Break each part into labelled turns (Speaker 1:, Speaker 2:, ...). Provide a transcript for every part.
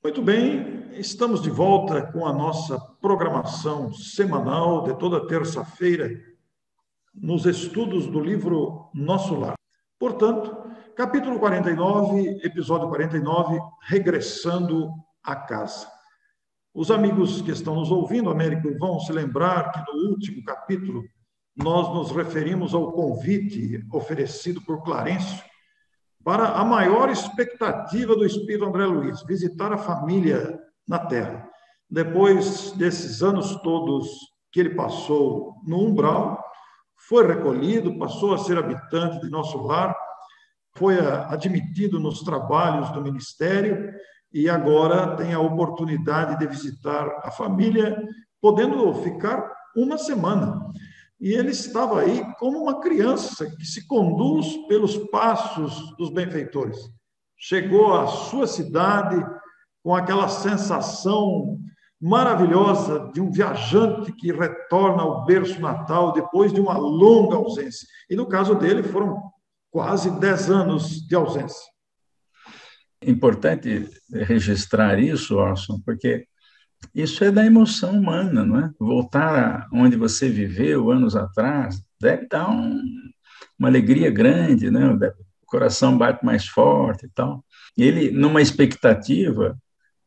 Speaker 1: Muito bem, estamos de volta com a nossa programação semanal de toda terça-feira nos estudos do livro Nosso Lar. Portanto, capítulo 49, episódio 49, Regressando à Casa. Os amigos que estão nos ouvindo, Américo, vão se lembrar que no último capítulo nós nos referimos ao convite oferecido por Clarencio para a maior expectativa do espírito André Luiz, visitar a família na Terra. Depois desses anos todos que ele passou no umbral, foi recolhido, passou a ser habitante de Nosso Lar, foi admitido nos trabalhos do ministério e agora tem a oportunidade de visitar a família, podendo ficar uma semana. E ele estava aí como uma criança que se conduz pelos passos dos benfeitores. Chegou à sua cidade com aquela sensação maravilhosa de um viajante que retorna ao berço natal depois de uma longa ausência. E no caso dele foram quase 10 anos de ausência.
Speaker 2: Importante registrar isso, Orson, porque isso é da emoção humana, não é? Voltar onde você viveu anos atrás deve dar uma alegria grande, né? O coração bate mais forte e tal. Ele, numa expectativa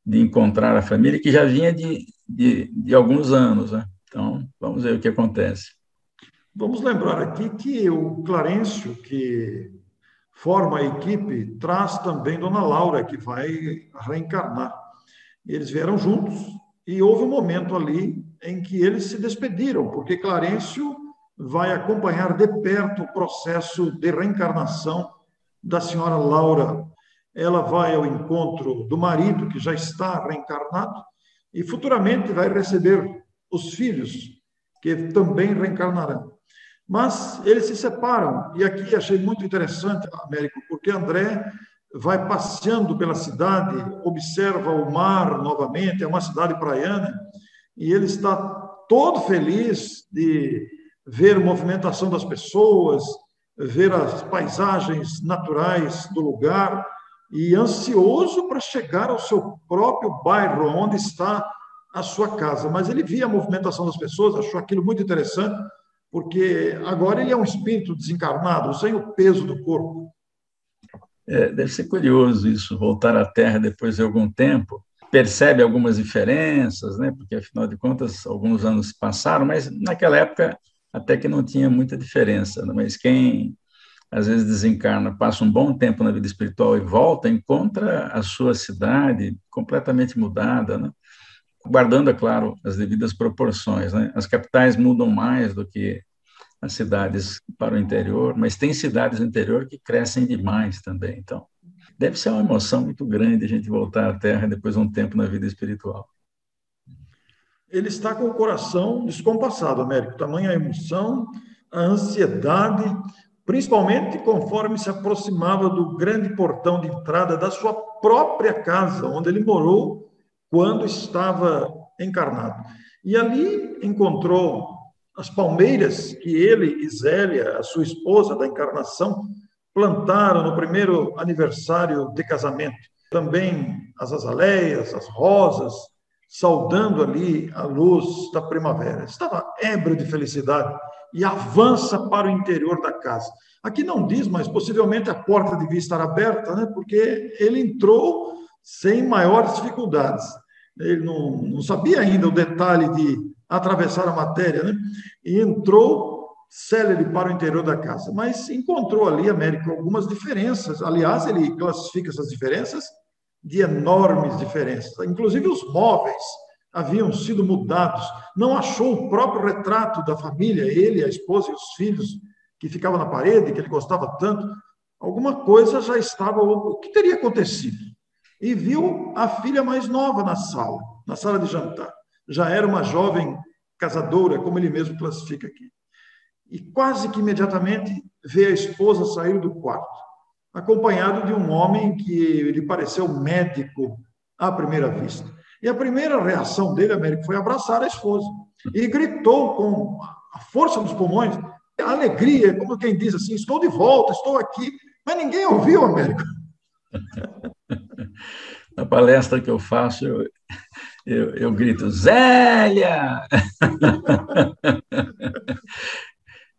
Speaker 2: de encontrar a família que já vinha de alguns anos, né? Então, vamos ver o que acontece.
Speaker 1: Vamos lembrar aqui que o Clarencio, que forma a equipe, traz também Dona Laura, que vai reencarnar. Eles vieram juntos e houve um momento ali em que eles se despediram, porque Clarencio vai acompanhar de perto o processo de reencarnação da senhora Laura. Ela vai ao encontro do marido, que já está reencarnado, e futuramente vai receber os filhos, que também reencarnarão. Mas eles se separam, e aqui achei muito interessante, Américo, porque André vai passeando pela cidade, observa o mar novamente, é uma cidade praiana, e ele está todo feliz de ver a movimentação das pessoas, ver as paisagens naturais do lugar, e ansioso para chegar ao seu próprio bairro, onde está a sua casa. Mas ele via a movimentação das pessoas, achou aquilo muito interessante, porque agora ele é um espírito desencarnado, sem o peso do corpo.
Speaker 2: Deve ser curioso isso, voltar à Terra depois de algum tempo. Percebe algumas diferenças, né? Porque, afinal de contas, alguns anos passaram, mas naquela época até que não tinha muita diferença, né? Mas quem, às vezes, desencarna, passa um bom tempo na vida espiritual e volta, encontra a sua cidade completamente mudada, né? Guardando, é claro, as devidas proporções, né? As capitais mudam mais do que as cidades para o interior, mas tem cidades no interior que crescem demais também. Então, deve ser uma emoção muito grande a gente voltar à Terra depois de um tempo na vida espiritual.
Speaker 1: Ele está com o coração descompassado, Américo. Tamanha a emoção, a ansiedade, principalmente conforme se aproximava do grande portão de entrada da sua própria casa, onde ele morou quando estava encarnado. E ali encontrou as palmeiras que ele e Zélia, a sua esposa da encarnação, plantaram no primeiro aniversário de casamento. Também as azaleias, as rosas, saudando ali a luz da primavera. Estava ébrio de felicidade e avança para o interior da casa. Aqui não diz, mas possivelmente a porta devia estar aberta, né? Porque ele entrou sem maiores dificuldades. Ele não sabia ainda o detalhe de atravessar a matéria, né? E entrou célere para o interior da casa, mas encontrou ali, Américo, algumas diferenças. Aliás, ele classifica essas diferenças de enormes diferenças. Inclusive os móveis haviam sido mudados. Não achou o próprio retrato da família, ele, a esposa e os filhos, que ficava na parede, que ele gostava tanto. Alguma coisa já estava... O que teria acontecido? E viu a filha mais nova na sala de jantar. Já era uma jovem casadora, como ele mesmo classifica aqui. E quase que imediatamente vê a esposa sair do quarto, acompanhado de um homem que lhe pareceu médico à primeira vista. E a primeira reação dele, Américo, foi abraçar a esposa. E gritou com a força dos pulmões, a alegria, como quem diz assim, estou de volta, estou aqui. Mas ninguém ouviu, Américo.
Speaker 2: Na palestra que eu faço, eu grito, Zélia!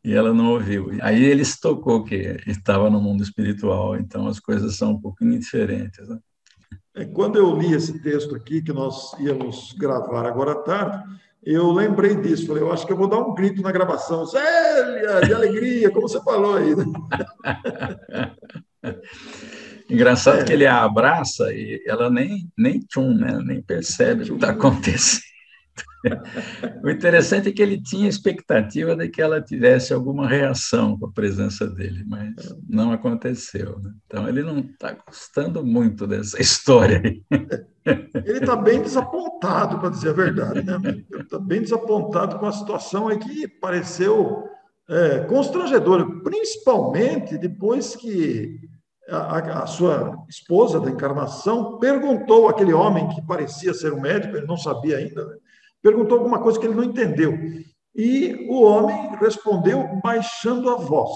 Speaker 2: E ela não ouviu. Aí ele se tocou que estava no mundo espiritual, então as coisas são um pouquinho diferentes, né?
Speaker 1: Quando eu li esse texto aqui, que nós íamos gravar agora à tarde, eu lembrei disso. Falei, eu acho que eu vou dar um grito na gravação. Zélia, de alegria, como você falou aí, né?
Speaker 2: Engraçado que ele a abraça e ela nem tchum, né? Nem percebe o que está acontecendo. O interessante é que ele tinha expectativa de que ela tivesse alguma reação com a presença dele, mas não aconteceu, né? Então, ele não está gostando muito dessa história aí.
Speaker 1: Ele está bem desapontado, para dizer a verdade, né? Ele está bem desapontado com a situação aí que pareceu constrangedora, principalmente depois que a sua esposa da encarnação perguntou àquele homem que parecia ser um médico, ele não sabia ainda, né? Perguntou alguma coisa que ele não entendeu. E o homem respondeu baixando a voz: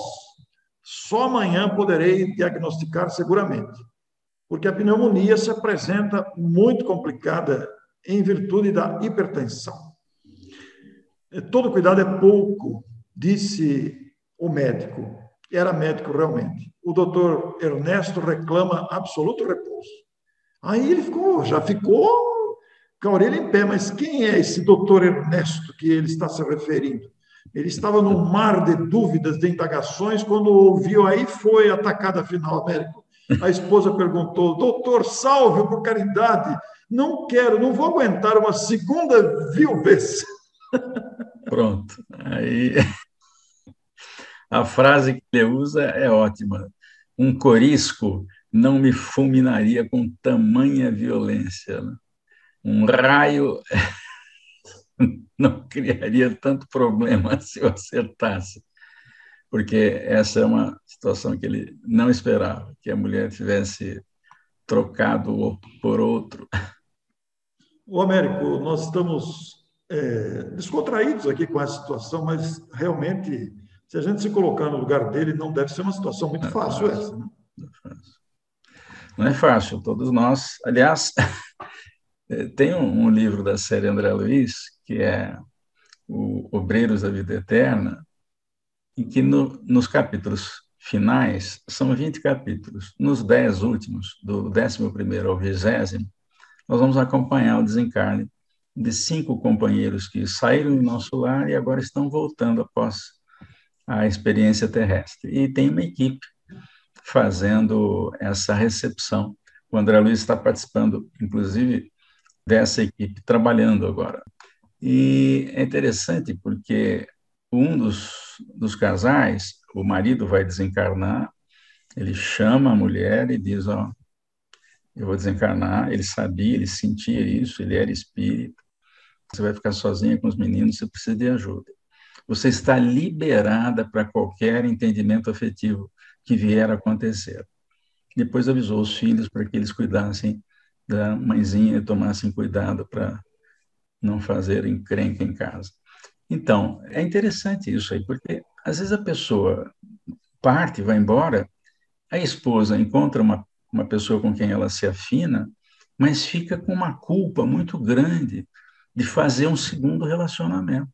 Speaker 1: só amanhã poderei diagnosticar seguramente, porque a pneumonia se apresenta muito complicada em virtude da hipertensão. Todo cuidado é pouco, disse o médico. Era médico realmente. O doutor Ernesto reclama absoluto repouso. Aí ele já ficou com a orelha em pé, mas quem é esse doutor Ernesto que ele está se referindo? Ele estava num mar de dúvidas, de indagações, quando ouviu, aí foi a atacada final, médico. A esposa perguntou, doutor, salve-o por caridade, não quero, não vou aguentar uma segunda viuvez.
Speaker 2: Pronto. Aí a frase que ele usa é ótima. Um corisco não me fulminaria com tamanha violência, né? Um raio não criaria tanto problema se eu acertasse, porque essa é uma situação que ele não esperava, que a mulher tivesse trocado o por outro.
Speaker 1: O Américo, nós estamos descontraídos aqui com essa situação, mas realmente, se a gente se colocar no lugar dele, não deve ser uma situação muito fácil essa, né?
Speaker 2: Não é fácil, todos nós. Aliás, tem um livro da série André Luiz, que é o Obreiros da Vida Eterna, em que nos capítulos finais, são 20 capítulos, nos 10 últimos, do 11º ao 20º, nós vamos acompanhar o desencarne de 5 companheiros que saíram do nosso lar e agora estão voltando após a experiência terrestre. E tem uma equipe fazendo essa recepção. O André Luiz está participando, inclusive, dessa equipe, trabalhando agora. E é interessante porque um dos casais, o marido vai desencarnar, ele chama a mulher e diz, ó, eu vou desencarnar, ele sabia, ele sentia isso, ele era espírito, você vai ficar sozinha com os meninos, você precisa de ajuda. Você está liberada para qualquer entendimento afetivo que vier a acontecer. Depois avisou os filhos para que eles cuidassem da mãezinha e tomassem cuidado para não fazer encrenca em casa. Então, é interessante isso aí, porque às vezes a pessoa parte, vai embora, a esposa encontra uma pessoa com quem ela se afina, mas fica com uma culpa muito grande de fazer um segundo relacionamento.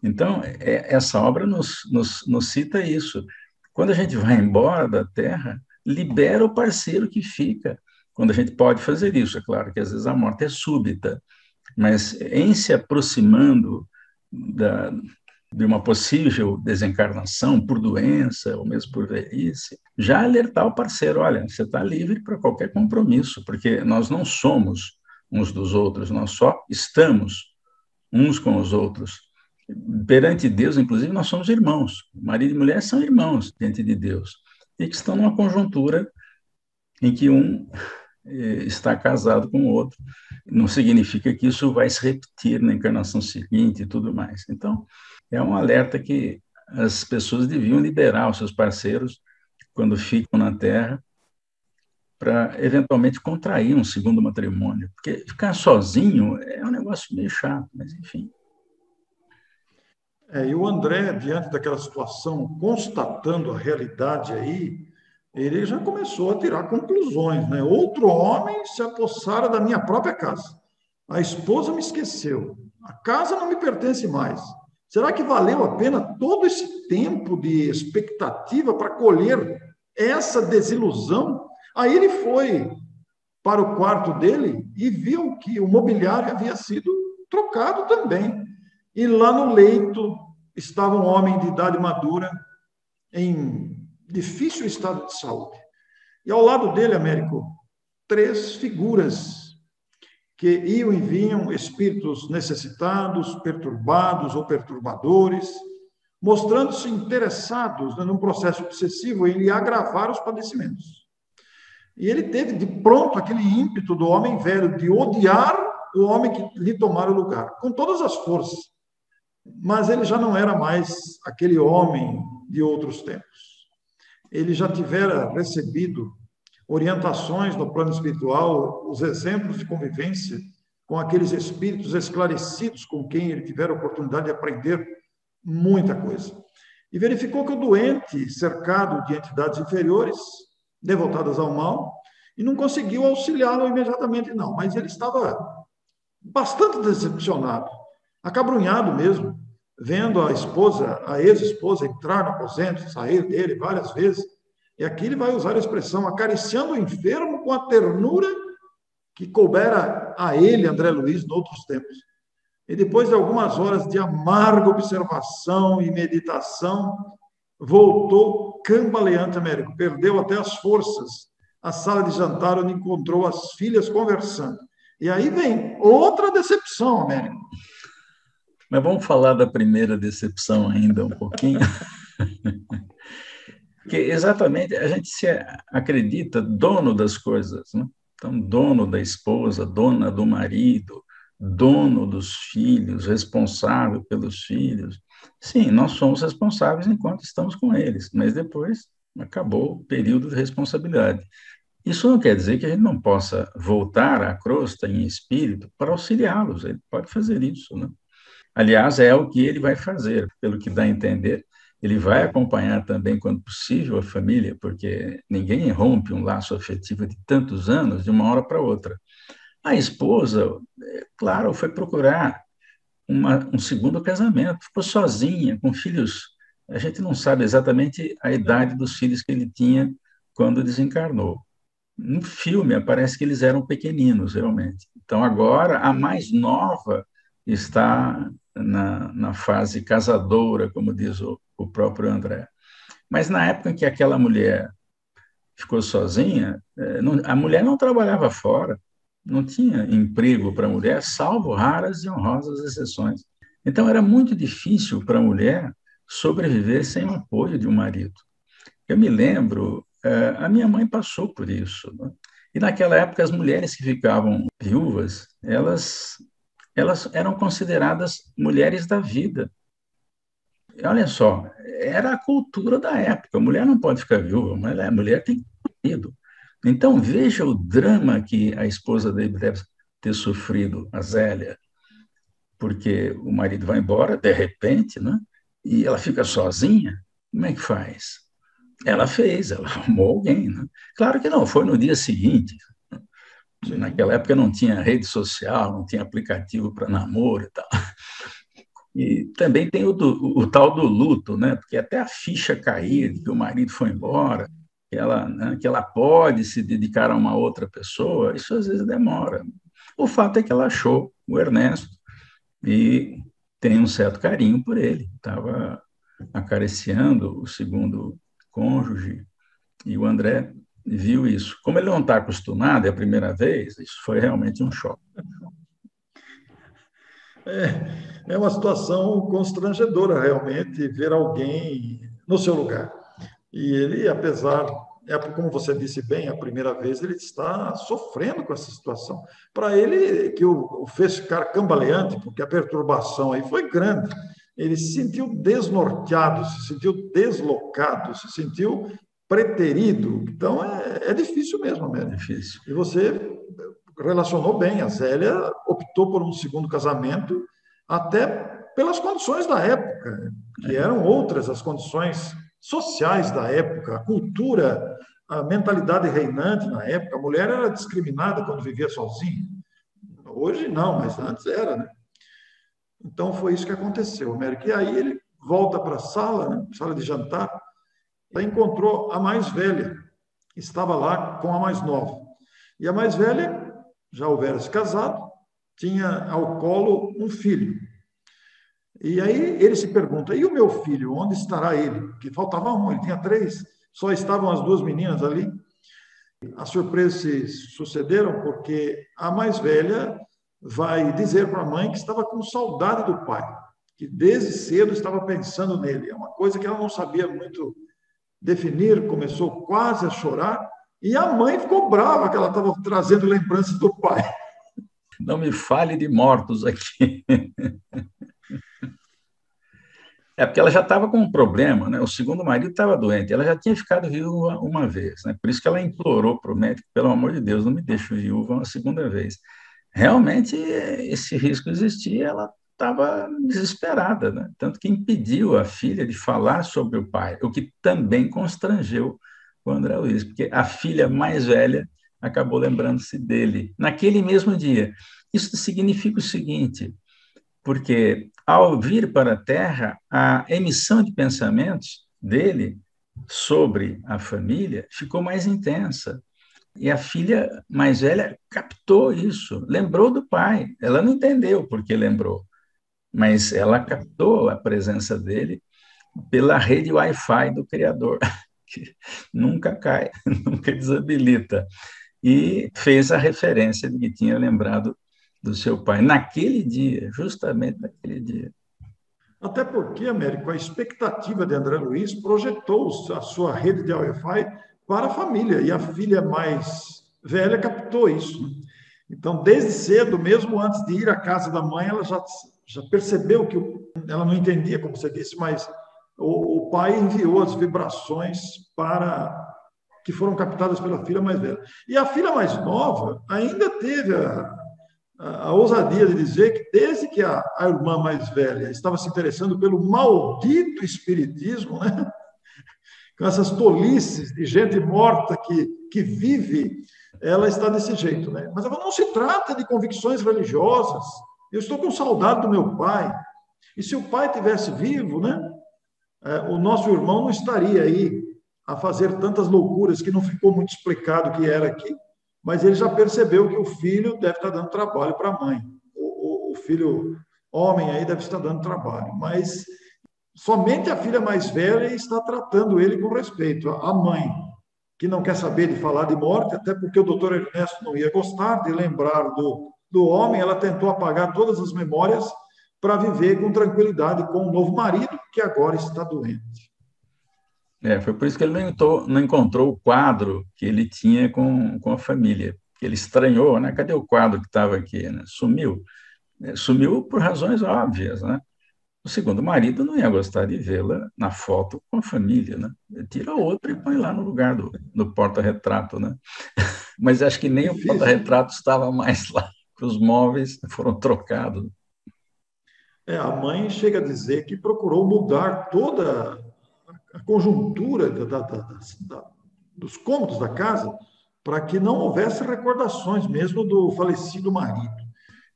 Speaker 2: Então, essa obra nos cita isso. Quando a gente vai embora da Terra, libera o parceiro que fica. Quando a gente pode fazer isso, é claro que às vezes a morte é súbita, mas em se aproximando de uma possível desencarnação por doença ou mesmo por velhice, já alertar o parceiro, olha, você está livre para qualquer compromisso, porque nós não somos uns dos outros, nós só estamos uns com os outros. Perante Deus, inclusive, nós somos irmãos. Marido e mulher são irmãos diante de Deus. E que estão numa conjuntura em que um está casado com o outro. Não significa que isso vai se repetir na encarnação seguinte e tudo mais. Então, é um alerta que as pessoas deviam liberar os seus parceiros quando ficam na Terra para, eventualmente, contrair um segundo matrimônio. Porque ficar sozinho é um negócio meio chato, mas, enfim.
Speaker 1: E o André, diante daquela situação, constatando a realidade aí, ele já começou a tirar conclusões, né? Outro homem se apossara da minha própria casa. A esposa me esqueceu. A casa não me pertence mais. Será que valeu a pena todo esse tempo de expectativa para colher essa desilusão? Aí ele foi para o quarto dele e viu que o mobiliário havia sido trocado também. E lá no leito estava um homem de idade madura, em difícil estado de saúde. E ao lado dele, Américo, três figuras que iam e vinham, espíritos necessitados, perturbados ou perturbadores, mostrando-se interessados, né, num processo obsessivo em agravar os padecimentos. E ele teve de pronto aquele ímpeto do homem velho de odiar o homem que lhe tomara o lugar, com todas as forças. Mas ele já não era mais aquele homem de outros tempos. Ele já tivera recebido orientações no plano espiritual, os exemplos de convivência com aqueles espíritos esclarecidos com quem ele tivera a oportunidade de aprender muita coisa. E verificou que o doente, cercado de entidades inferiores, devotadas ao mal, e não conseguiu auxiliá-lo imediatamente, não, mas ele estava bastante decepcionado, acabrunhado mesmo, vendo a esposa, a ex-esposa, entrar no aposento, sair dele várias vezes. E aqui ele vai usar a expressão acariciando o enfermo com a ternura que coubera a ele, André Luiz, em outros tempos. E depois de algumas horas de amarga observação e meditação, voltou cambaleante, Américo, perdeu até as forças. A sala de jantar onde encontrou as filhas conversando. E aí vem outra decepção, Américo.
Speaker 2: Mas vamos falar da primeira decepção ainda um pouquinho. Porque exatamente a gente se acredita dono das coisas, né? Então, dono da esposa, dona do marido, dono dos filhos, responsável pelos filhos. Sim, nós somos responsáveis enquanto estamos com eles, mas depois acabou o período de responsabilidade. Isso não quer dizer que a gente não possa voltar à crosta em espírito para auxiliá-los, ele pode fazer isso, né? Aliás, é o que ele vai fazer, pelo que dá a entender. Ele vai acompanhar também, quando possível, a família, porque ninguém rompe um laço afetivo de tantos anos de uma hora para outra. A esposa, claro, foi procurar um segundo casamento, ficou sozinha, com filhos. A gente não sabe exatamente a idade dos filhos que ele tinha quando desencarnou. No filme, aparece que eles eram pequeninos, realmente. Então, agora, a mais nova está na fase casadora, como diz o próprio André. Mas na época em que aquela mulher ficou sozinha, a mulher não trabalhava fora, não tinha emprego para a mulher, salvo raras e honrosas exceções. Então, era muito difícil para a mulher sobreviver sem o apoio de um marido. Eu me lembro, a minha mãe passou por isso, né? E naquela época, as mulheres que ficavam viúvas, elas eram consideradas mulheres da vida. Olha só, era a cultura da época. A mulher não pode ficar viúva, mas a mulher tem marido. Então, veja o drama que a esposa dele deve ter sofrido, a Zélia, porque o marido vai embora, de repente, né? E ela fica sozinha. Como é que faz? Ela arrumou alguém, né? Claro que não, foi no dia seguinte. Sim. Naquela época não tinha rede social, não tinha aplicativo para namoro e tal. E também tem o tal do luto, né? Porque até a ficha cair de que o marido foi embora, né, que ela pode se dedicar a uma outra pessoa, isso às vezes demora. O fato é que ela achou o Ernesto e tem um certo carinho por ele. Estava acariciando o segundo cônjuge e o André viu isso. Como ele não está acostumado, é a primeira vez, isso foi realmente um choque.
Speaker 1: É uma situação constrangedora, realmente, ver alguém no seu lugar. E ele, apesar, como você disse bem, a primeira vez, ele está sofrendo com essa situação. Para ele, que o fez ficar cambaleante, porque a perturbação aí foi grande. Ele se sentiu desnorteado, se sentiu deslocado, se sentiu preterido. Então, é difícil mesmo, né?
Speaker 2: Difícil.
Speaker 1: E você relacionou bem. A Zélia optou por um segundo casamento, até pelas condições da época, que eram outras as condições sociais da época, a cultura a mentalidade reinante na época, a mulher era discriminada quando vivia sozinha. Hoje não, mas antes era, né? Então foi isso que aconteceu, Américo. E aí ele volta para a sala, né, sala de jantar, e encontrou a mais velha, estava lá com a mais nova. E a mais velha já houvera se casado, tinha ao colo um filho. E aí ele se pergunta, e o meu filho, onde estará ele? Porque faltava um, ele tinha 3, só estavam as 2 meninas ali. As surpresas se sucederam porque a mais velha vai dizer para a mãe que estava com saudade do pai, que desde cedo estava pensando nele. É uma coisa que ela não sabia muito definir, começou quase a chorar, e a mãe ficou brava que ela estava trazendo lembranças do pai.
Speaker 2: Não me fale de mortos aqui. É porque ela já estava com um problema, né? O segundo marido estava doente, ela já tinha ficado viúva uma vez, né? Por isso que ela implorou para o médico, pelo amor de Deus, não me deixe viúva uma segunda vez. Realmente, esse risco existia, ela estava desesperada, né? Tanto que impediu a filha de falar sobre o pai, o que também constrangeu o André Luiz, porque a filha mais velha acabou lembrando-se dele naquele mesmo dia. Isso significa o seguinte, porque ao vir para a Terra, a emissão de pensamentos dele sobre a família ficou mais intensa. E a filha mais velha captou isso, lembrou do pai. Ela não entendeu por que lembrou, mas ela captou a presença dele pela rede Wi-Fi do Criador, que nunca cai, nunca desabilita. E fez a referência de que tinha lembrado do seu pai naquele dia, justamente naquele dia.
Speaker 1: Até porque, Américo, a expectativa de André Luiz projetou a sua rede de Wi-Fi para a família, e a filha mais velha captou isso. Então, desde cedo, mesmo antes de ir à casa da mãe, ela já percebeu que ela não entendia, como você disse, mas o pai enviou as vibrações para que foram captadas pela filha mais velha. E a filha mais nova ainda teve a ousadia de dizer que desde que a irmã mais velha estava se interessando pelo maldito espiritismo, né? Com essas tolices de gente morta que vive, ela está desse jeito, né? Mas ela não se trata de convicções religiosas. Eu estou com saudade do meu pai. E se o pai tivesse vivo, né? O nosso irmão não estaria aí a fazer tantas loucuras que não ficou muito explicado o que era aqui, mas ele já percebeu que o filho deve estar dando trabalho para a mãe. O filho homem aí deve estar dando trabalho, mas somente a filha mais velha está tratando ele com respeito. A mãe, que não quer saber de falar de morte, até porque o doutor Ernesto não ia gostar de lembrar do homem, ela tentou apagar todas as memórias para viver com tranquilidade com o novo marido, que agora está doente.
Speaker 2: Foi por isso que ele não encontrou o quadro que ele tinha com a família. Ele estranhou, né? Cadê o quadro que estava aqui? Né? Sumiu. Sumiu por razões óbvias, né? O segundo marido não ia gostar de vê-la na foto com a família, né? Tira outra e põe lá no lugar do porta-retrato, né? Mas acho que nem o porta-retrato estava mais lá, que os móveis foram trocados.
Speaker 1: A mãe chega a dizer que procurou mudar toda a conjuntura dos cômodos da casa para que não houvesse recordações mesmo do falecido marido.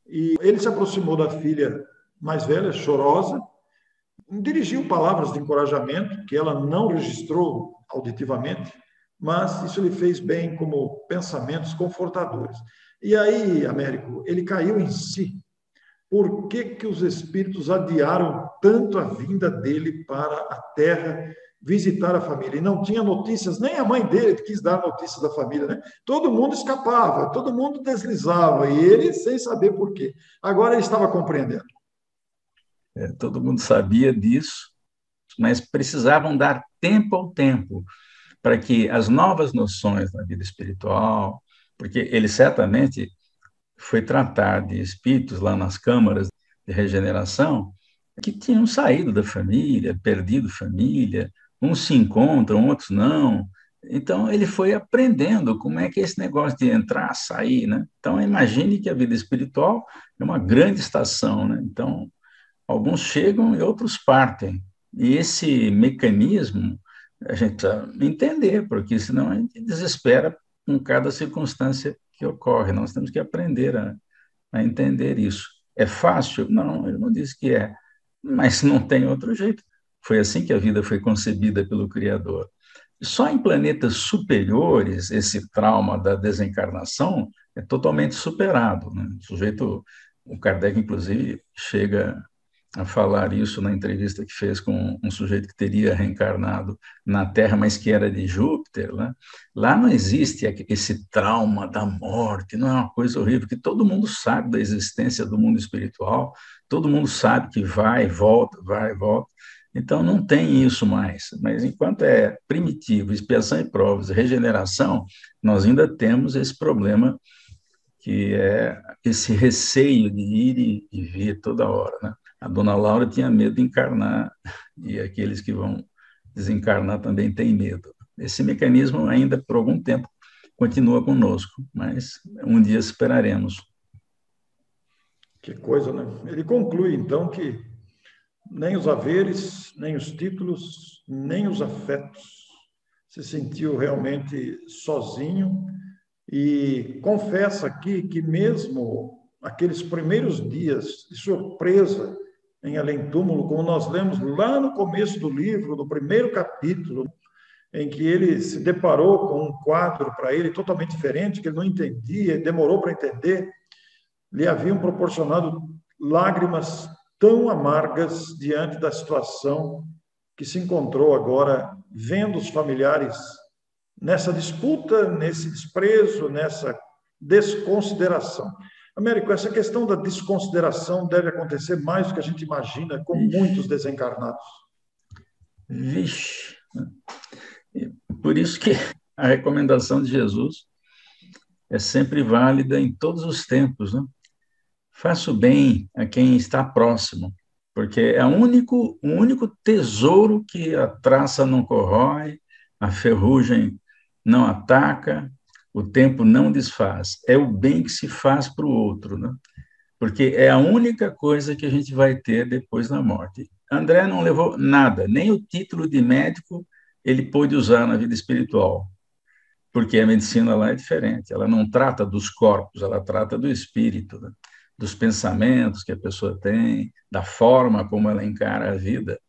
Speaker 1: E ele se aproximou da filha mais velha, chorosa, dirigiu palavras de encorajamento, que ela não registrou auditivamente, mas isso lhe fez bem como pensamentos confortadores. E aí, Américo, ele caiu em si. Por que os espíritos adiaram tanto a vinda dele para a Terra visitar a família? E não tinha notícias, nem a mãe dele quis dar notícias da família, né? Todo mundo escapava, todo mundo deslizava, e ele sem saber por quê. Agora ele estava compreendendo.
Speaker 2: Todo mundo sabia disso, mas precisavam dar tempo ao tempo para que as novas noções da vida espiritual, porque ele certamente foi tratar de espíritos lá nas câmaras de regeneração que tinham saído da família, perdido família, uns se encontram, outros não. Então, ele foi aprendendo como é que é esse negócio de entrar, sair, né? Então, imagine que a vida espiritual é uma grande estação, né? Então, alguns chegam e outros partem. E esse mecanismo a gente precisa entender, porque senão a gente desespera com cada circunstância que ocorre. Nós temos que aprender a entender isso. É fácil? Não, eu não disse que é, mas não tem outro jeito. Foi assim que a vida foi concebida pelo Criador. Só em planetas superiores, esse trauma da desencarnação é totalmente superado, né? O Kardec, inclusive, chega a falar isso na entrevista que fez com um sujeito que teria reencarnado na Terra, mas que era de Júpiter. Né? Lá não existe esse trauma da morte, não é uma coisa horrível, que todo mundo sabe da existência do mundo espiritual, todo mundo sabe que vai e volta, vai e volta. Então, não tem isso mais. Mas enquanto é primitivo, expiação e provas, regeneração, nós ainda temos esse problema, que é esse receio de ir e vir toda hora. Né? A dona Laura tinha medo de encarnar, e aqueles que vão desencarnar também têm medo. Esse mecanismo ainda, por algum tempo, continua conosco, mas um dia esperaremos.
Speaker 1: Que coisa, né? Ele conclui, então, que nem os haveres, nem os títulos, nem os afetos. Se sentiu realmente sozinho e confessa aqui que mesmo aqueles primeiros dias de surpresa em Além-Túmulo, como nós lemos lá no começo do livro, no primeiro capítulo, em que ele se deparou com um quadro para ele totalmente diferente, que ele não entendia, demorou para entender, lhe haviam proporcionado lágrimas tão amargas diante da situação que se encontrou agora, vendo os familiares nessa disputa, nesse desprezo, nessa desconsideração. Américo, essa questão da desconsideração deve acontecer mais do que a gente imagina com muitos desencarnados.
Speaker 2: Vixe! Por isso que a recomendação de Jesus é sempre válida em todos os tempos, né? Faça o bem a quem está próximo, porque é o único tesouro que a traça não corrói, a ferrugem não ataca, o tempo não desfaz. É o bem que se faz para o outro, né? Porque é a única coisa que a gente vai ter depois da morte. André não levou nada, nem o título de médico ele pôde usar na vida espiritual, porque a medicina lá é diferente. Ela não trata dos corpos, ela trata do espírito, né? Dos pensamentos que a pessoa tem, da forma como ela encara a vida.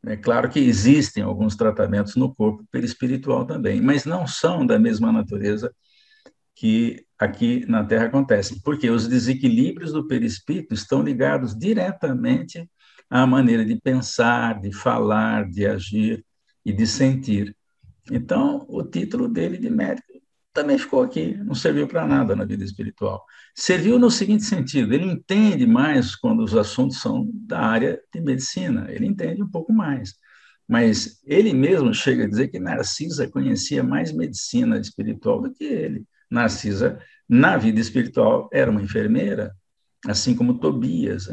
Speaker 2: É claro que existem alguns tratamentos no corpo perispiritual também, mas não são da mesma natureza que aqui na Terra acontecem, porque os desequilíbrios do perispírito estão ligados diretamente à maneira de pensar, de falar, de agir e de sentir. Então, o título dele de médico também ficou aqui, não serviu para nada na vida espiritual. Serviu no seguinte sentido: ele entende mais quando os assuntos são da área de medicina, ele entende um pouco mais. Mas ele mesmo chega a dizer que Narcisa conhecia mais medicina espiritual do que ele. Narcisa, na vida espiritual, era uma enfermeira, assim como Tobias.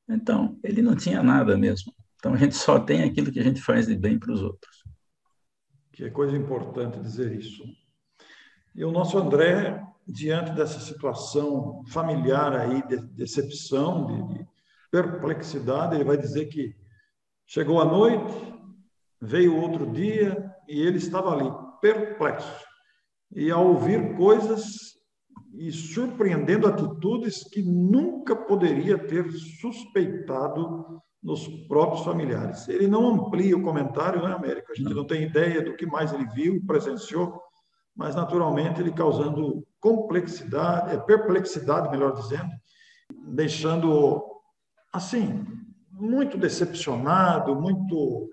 Speaker 2: Então, ele não tinha nada mesmo. Então, a gente só tem aquilo que a gente faz de bem para os outros.
Speaker 1: Que é coisa importante dizer isso. E o nosso André, diante dessa situação familiar aí, de decepção, de perplexidade, ele vai dizer que chegou a noite, veio outro dia e ele estava ali, perplexo. E ao ouvir coisas e surpreendendo atitudes que nunca poderia ter suspeitado nos próprios familiares. Ele não amplia o comentário, né, Américo? A gente não tem ideia do que mais ele viu, presenciou, mas naturalmente ele causando perplexidade, melhor dizendo, deixando, assim, muito decepcionado, muito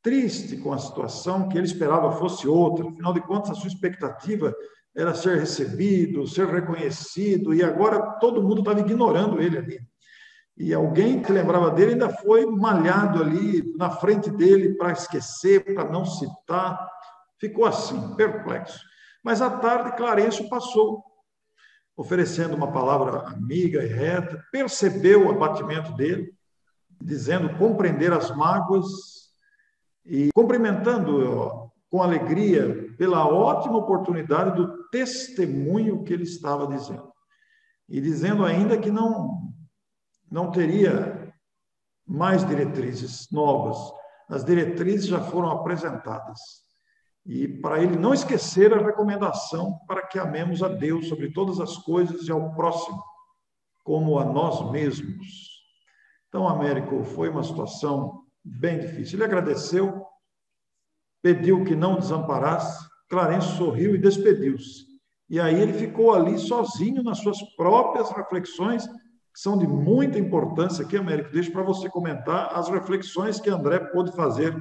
Speaker 1: triste com a situação, que ele esperava fosse outra. Afinal de contas, a sua expectativa era ser recebido, ser reconhecido, e agora todo mundo estava ignorando ele ali. E alguém que lembrava dele ainda foi malhado ali na frente dele para esquecer, para não citar. Ficou assim, perplexo. Mas à tarde, Clarencio passou, oferecendo uma palavra amiga e reta, percebeu o abatimento dele, dizendo compreender as mágoas e cumprimentando com alegria pela ótima oportunidade do testemunho que ele estava dizendo. E dizendo ainda que não teria mais diretrizes novas, as diretrizes já foram apresentadas. E para ele não esquecer a recomendação para que amemos a Deus sobre todas as coisas e ao próximo, como a nós mesmos. Então, Américo, foi uma situação bem difícil. Ele agradeceu, pediu que não desamparasse, Clarencio sorriu e despediu-se. E aí ele ficou ali sozinho nas suas próprias reflexões, que são de muita importância aqui, Américo. Deixo para você comentar as reflexões que André pôde fazer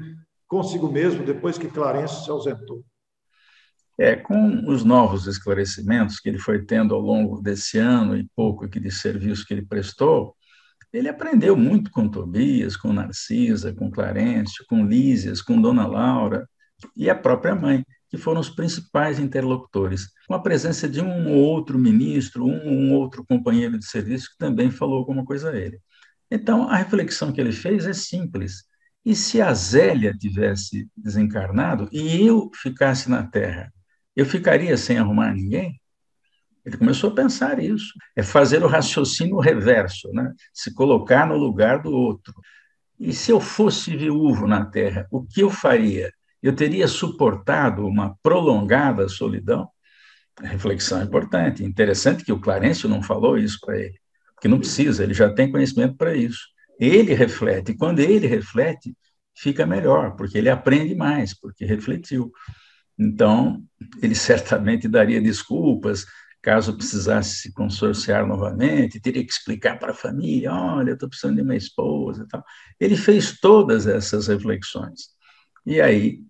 Speaker 1: consigo mesmo depois que Clarencio se ausentou.
Speaker 2: Com os novos esclarecimentos que ele foi tendo ao longo desse ano e pouco aqui de serviço que ele prestou, ele aprendeu muito com Tobias, com Narcisa, com Clarencio, com Lísias, com Dona Laura e a própria mãe, que foram os principais interlocutores, com a presença de um ou outro ministro, um ou outro companheiro de serviço que também falou alguma coisa a ele. Então, a reflexão que ele fez é simples. E se a Zélia tivesse desencarnado e eu ficasse na Terra, eu ficaria sem arrumar ninguém? Ele começou a pensar isso. É fazer o raciocínio reverso, né? Se colocar no lugar do outro. E se eu fosse viúvo na Terra, o que eu faria? Eu teria suportado uma prolongada solidão? A reflexão é importante. Interessante que o Clarencio não falou isso para ele, porque não precisa, ele já tem conhecimento para isso. Ele reflete, e quando ele reflete, fica melhor, porque ele aprende mais, porque refletiu. Então, ele certamente daria desculpas, caso precisasse se consorciar novamente, teria que explicar para a família, olha, eu estou precisando de uma esposa e tal. Ele fez todas essas reflexões. E aí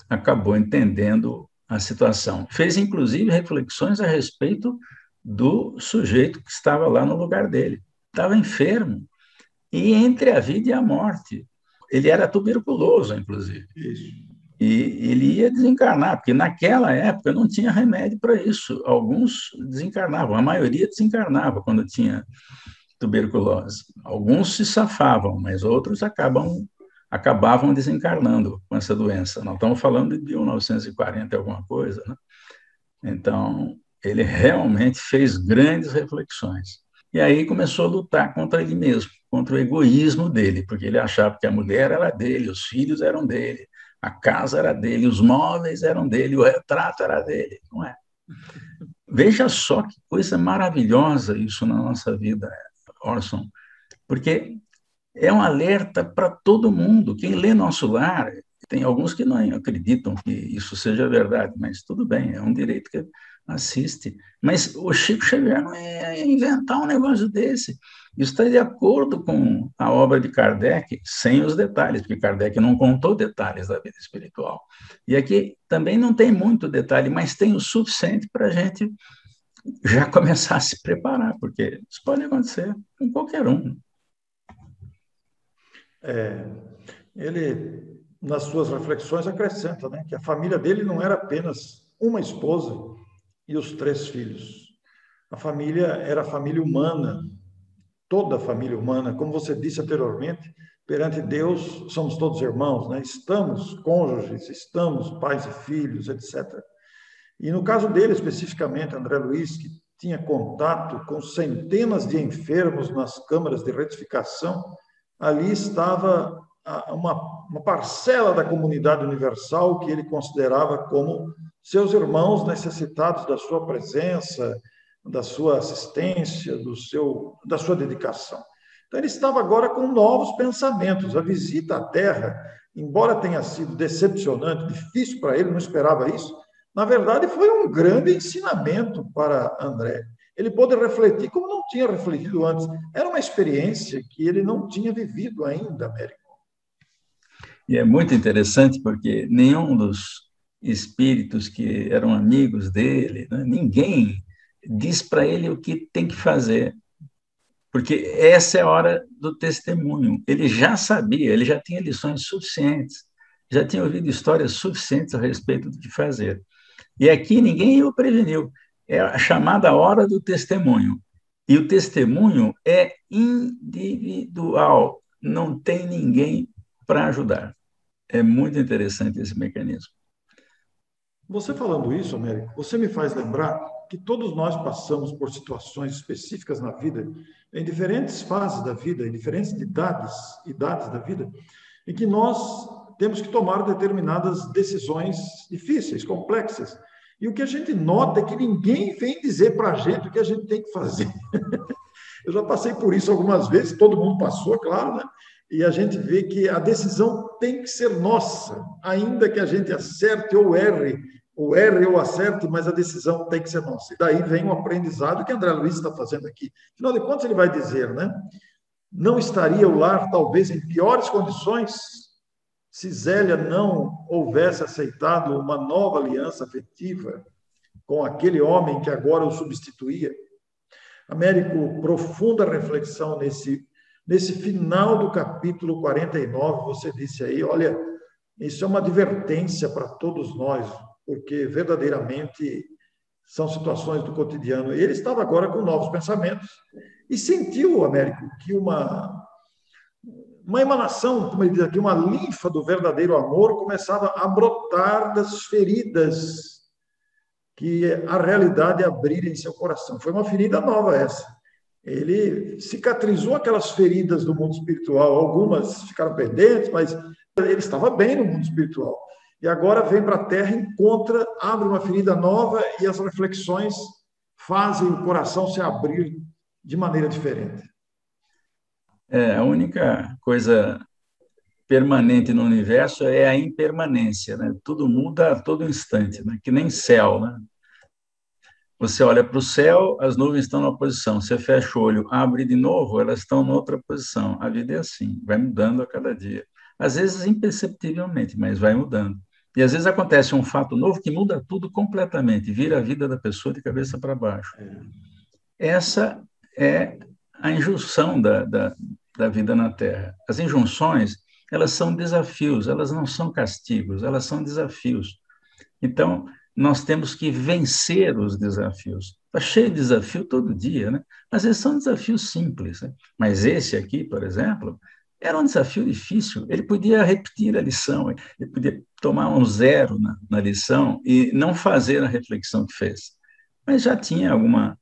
Speaker 2: acabou entendendo a situação. Fez, inclusive, reflexões a respeito do sujeito que estava lá no lugar dele. Estava enfermo. E entre a vida e a morte. Ele era tuberculoso, inclusive.
Speaker 1: Isso.
Speaker 2: E ele ia desencarnar, porque naquela época não tinha remédio para isso. Alguns desencarnavam, a maioria desencarnava quando tinha tuberculose. Alguns se safavam, mas outros acabavam desencarnando com essa doença. Nós estamos falando de 1940 alguma coisa, né? Então, ele realmente fez grandes reflexões. E aí começou a lutar contra ele mesmo, contra o egoísmo dele, porque ele achava que a mulher era dele, os filhos eram dele, a casa era dele, os móveis eram dele, o retrato era dele. Não é? Veja só que coisa maravilhosa isso na nossa vida, Orson, porque é um alerta para todo mundo. Quem lê Nosso Lar, tem alguns que não acreditam que isso seja verdade, mas tudo bem, é um direito que assiste. Mas o Chico Xavier não é inventar um negócio desse. Isso está de acordo com a obra de Kardec, sem os detalhes, porque Kardec não contou detalhes da vida espiritual. E aqui também não tem muito detalhe, mas tem o suficiente para a gente já começar a se preparar, porque isso pode acontecer com qualquer um.
Speaker 1: Ele, nas suas reflexões, acrescenta, né, que a família dele não era apenas uma esposa e os 3 filhos. A família era a família humana, toda a família humana. Como você disse anteriormente, perante Deus somos todos irmãos, né? Estamos cônjuges, estamos pais e filhos, etc. E no caso dele, especificamente, André Luiz, que tinha contato com centenas de enfermos nas câmaras de retificação, ali estava uma parcela da comunidade universal que ele considerava como seus irmãos necessitados da sua presença, da sua assistência, da sua dedicação. Então, ele estava agora com novos pensamentos. A visita à Terra, embora tenha sido decepcionante, difícil para ele, não esperava isso, na verdade, foi um grande ensinamento para André. Ele pôde refletir como não tinha refletido antes. Era uma experiência que ele não tinha vivido ainda, Américo.
Speaker 2: E é muito interessante porque nenhum dos espíritos que eram amigos dele, né, ninguém diz para ele o que tem que fazer, porque essa é a hora do testemunho. Ele já sabia, ele já tinha lições suficientes, já tinha ouvido histórias suficientes a respeito do que fazer. E aqui ninguém o preveniu. É a chamada hora do testemunho. E o testemunho é individual, não tem ninguém para ajudar. É muito interessante esse mecanismo.
Speaker 1: Você falando isso, Américo, você me faz lembrar que todos nós passamos por situações específicas na vida, em diferentes fases da vida, em diferentes idades da vida, em que nós temos que tomar determinadas decisões difíceis, complexas. E o que a gente nota é que ninguém vem dizer para a gente o que a gente tem que fazer. Eu já passei por isso algumas vezes, todo mundo passou, claro, né? E a gente vê que a decisão tem que ser nossa, ainda que a gente acerte ou erre ou acerte, mas a decisão tem que ser nossa. E daí vem o aprendizado que André Luiz está fazendo aqui. Afinal de contas, ele vai dizer, né? Não estaria o lar, talvez, em piores condições se Zélia não houvesse aceitado uma nova aliança afetiva com aquele homem que agora o substituía? Américo, profunda reflexão nesse final do capítulo 49, você disse aí, olha, isso é uma advertência para todos nós, porque verdadeiramente são situações do cotidiano. Ele estava agora com novos pensamentos e sentiu, Américo, que uma emanação, como ele diz aqui, uma linfa do verdadeiro amor começava a brotar das feridas que a realidade abrir em seu coração. Foi uma ferida nova essa. Ele cicatrizou aquelas feridas do mundo espiritual, algumas ficaram pendentes, mas ele estava bem no mundo espiritual. E agora vem para a Terra, encontra, abre uma ferida nova e as reflexões fazem o coração se abrir de maneira diferente.
Speaker 2: A única coisa permanente no universo é a impermanência, né? Tudo muda a todo instante, né? Que nem céu, né? Você olha para o céu, as nuvens estão numa posição, você fecha o olho, abre de novo, elas estão em outra posição. A vida é assim, vai mudando a cada dia. Às vezes imperceptivelmente, mas vai mudando. E às vezes acontece um fato novo que muda tudo completamente, vira a vida da pessoa de cabeça para baixo. Essa é a injunção da vida na Terra. As injunções, elas são desafios, elas não são castigos, elas são desafios. Então, nós temos que vencer os desafios. Está cheio de desafio todo dia, né? Às vezes são desafios simples, né? Mas esse aqui, por exemplo, era um desafio difícil. Ele podia repetir a lição, ele podia tomar um 0 na lição e não fazer a reflexão que fez. Mas já tinha alguma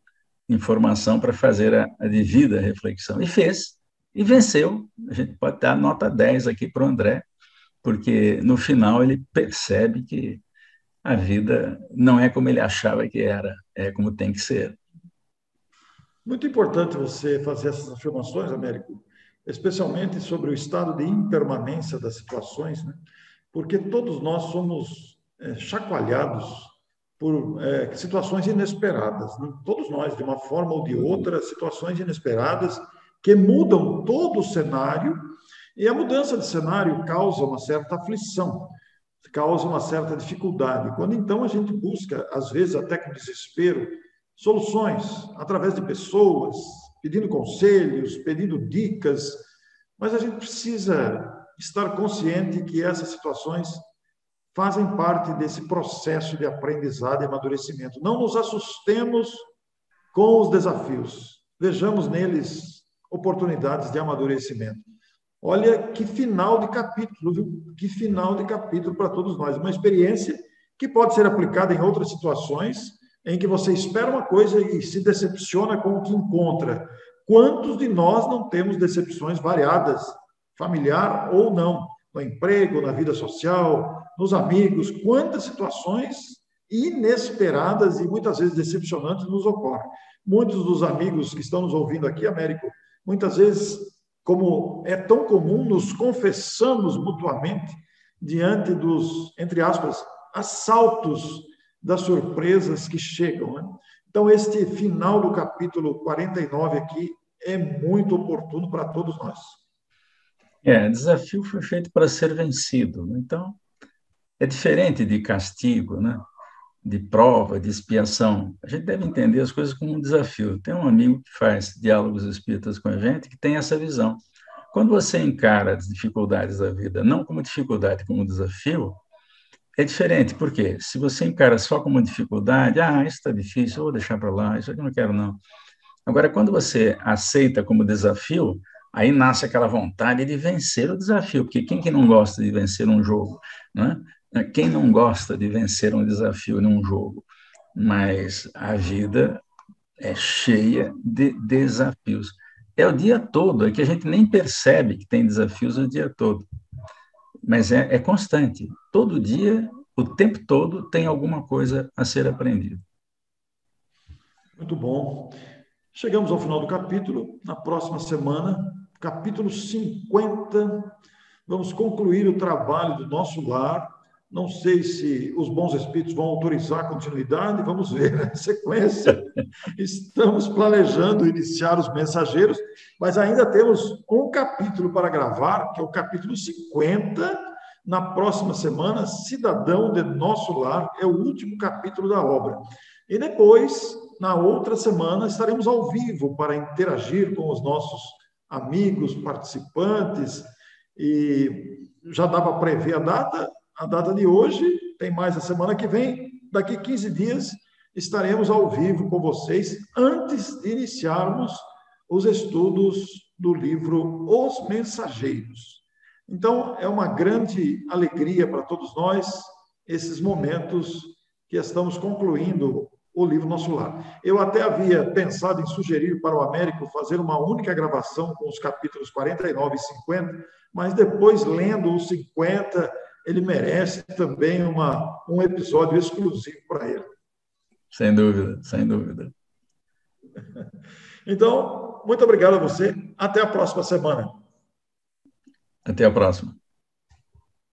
Speaker 2: informação para fazer a devida reflexão. E fez, e venceu. A gente pode dar nota 10 aqui para o André, porque no final ele percebe que a vida não é como ele achava que era, é como tem que ser.
Speaker 1: Muito importante você fazer essas afirmações, Américo, especialmente sobre o estado de impermanência das situações, né? Porque todos nós somos chacoalhados por situações inesperadas, né? Todos nós, de uma forma ou de outra, situações inesperadas que mudam todo o cenário, e a mudança de cenário causa uma certa aflição, causa uma certa dificuldade. Quando então a gente busca, às vezes até com desespero, soluções através de pessoas, pedindo conselhos, pedindo dicas, mas a gente precisa estar consciente que essas situações fazem parte desse processo de aprendizado e amadurecimento. Não nos assustemos com os desafios, vejamos neles oportunidades de amadurecimento. Olha que final de capítulo, viu? Que final de capítulo para todos nós. Uma experiência que pode ser aplicada em outras situações, em que você espera uma coisa e se decepciona com o que encontra. Quantos de nós não temos decepções variadas, familiar ou não, no emprego, na vida social, nos amigos? Quantas situações inesperadas e muitas vezes decepcionantes nos ocorrem. Muitos dos amigos que estão nos ouvindo aqui, Américo, muitas vezes, como é tão comum, nos confessamos mutuamente diante dos, entre aspas, assaltos das surpresas que chegam, né? Então, este final do capítulo 49 aqui é muito oportuno para todos nós.
Speaker 2: O desafio foi feito para ser vencido, né? Então, é diferente de castigo, né? De prova, de expiação. A gente deve entender as coisas como um desafio. Tem um amigo que faz diálogos espíritas com a gente que tem essa visão. Quando você encara as dificuldades da vida não como dificuldade, como desafio, é diferente. Por quê? Se você encara só como dificuldade, isso está difícil, eu vou deixar para lá, isso aqui eu não quero, não. Agora, quando você aceita como desafio, aí nasce aquela vontade de vencer o desafio, porque quem que não gosta de vencer um jogo, né? Quem não gosta de vencer um desafio num jogo? Mas a vida é cheia de desafios. É o dia todo, é que a gente nem percebe que tem desafios o dia todo. mas é constante. Todo dia, o tempo todo, tem alguma coisa a ser aprendida.
Speaker 1: Muito bom. Chegamos ao final do capítulo. Na próxima semana, capítulo 50, vamos concluir o trabalho do nosso lar. Não sei se os bons espíritos vão autorizar a continuidade, vamos ver na sequência. Estamos planejando iniciar os mensageiros, mas ainda temos um capítulo para gravar, que é o capítulo 50. Na próxima semana, Cidadão de Nosso Lar, é o último capítulo da obra. E depois, na outra semana, estaremos ao vivo para interagir com os nossos amigos, participantes, e já dá para prever a data de hoje, tem mais a semana que vem, daqui 15 dias estaremos ao vivo com vocês, antes de iniciarmos os estudos do livro Os Mensageiros. Então, é uma grande alegria para todos nós, esses momentos que estamos concluindo o livro Nosso Lar. Eu até havia pensado em sugerir para o Américo fazer uma única gravação com os capítulos 49 e 50, mas depois, lendo os 50, ele merece também um episódio exclusivo para ele.
Speaker 2: Sem dúvida, sem dúvida.
Speaker 1: Então, muito obrigado a você. Até a próxima semana.
Speaker 2: Até a próxima.